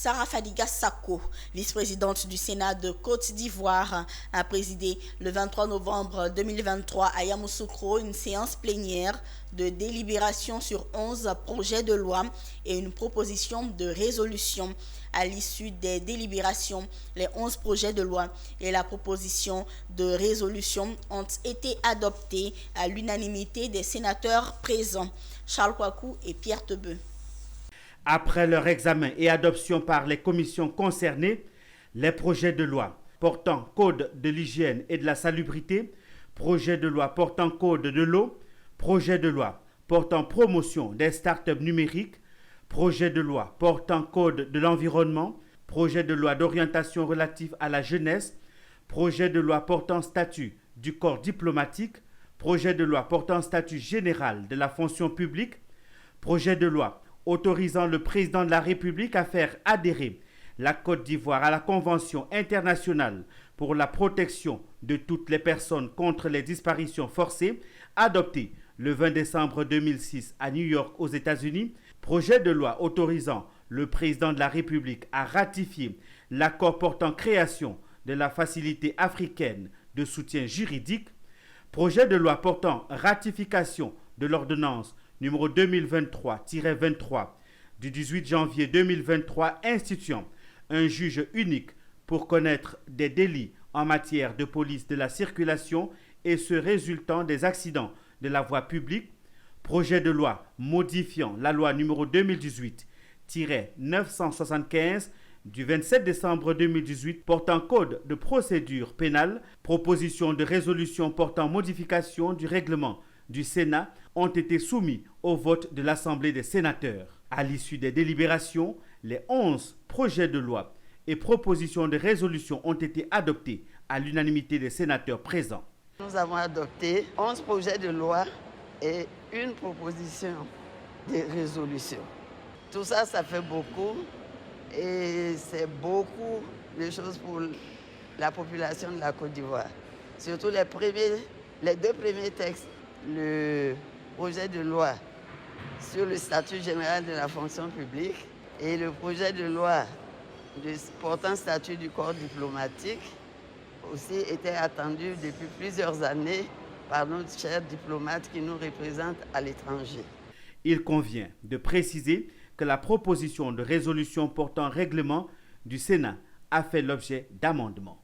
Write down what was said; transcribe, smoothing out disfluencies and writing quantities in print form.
Sarah Fadiga Sako, vice-présidente du Sénat de Côte d'Ivoire, a présidé le 23 novembre 2023 à Yamoussoukro une séance plénière de délibération sur 11 projets de loi et une proposition de résolution. À l'issue des délibérations, les 11 projets de loi et la proposition de résolution ont été adoptés à l'unanimité des sénateurs présents, Charles Kouakou et Pierre Tebeu. Après leur examen et adoption par les commissions concernées, les projets de loi portant code de l'hygiène et de la salubrité, projet de loi portant code de l'eau, projet de loi portant promotion des startups numériques, projet de loi portant code de l'environnement, projet de loi d'orientation relative à la jeunesse, projet de loi portant statut du corps diplomatique, projet de loi portant statut général de la fonction publique, projet de loi autorisant le président de la République à faire adhérer la Côte d'Ivoire à la Convention internationale pour la protection de toutes les personnes contre les disparitions forcées, adoptée le 20 décembre 2006 à New York aux États-Unis, projet de loi autorisant le président de la République à ratifier l'accord portant création de la Facilité africaine de soutien juridique, projet de loi portant ratification de l'ordonnance numéro 2023-23 du 18 janvier 2023 instituant un juge unique pour connaître des délits en matière de police de la circulation et ceux résultant des accidents de la voie publique, projet de loi modifiant la loi numéro 2018-975 du 27 décembre 2018 portant code de procédure pénale, proposition de résolution portant modification du règlement du Sénat ont été soumis au vote de l'Assemblée des sénateurs. À l'issue des délibérations, les 11 projets de loi et propositions de résolution ont été adoptés à l'unanimité des sénateurs présents. Nous avons adopté 11 projets de loi et une proposition de résolution. Tout ça, ça fait beaucoup et c'est beaucoup de choses pour la population de la Côte d'Ivoire. Surtout les deux premiers textes, le projet de loi sur le statut général de la fonction publique et le projet de loi portant statut du corps diplomatique aussi était attendu depuis plusieurs années par nos chers diplomates qui nous représentent à l'étranger. Il convient de préciser que la proposition de résolution portant règlement du Sénat a fait l'objet d'amendements.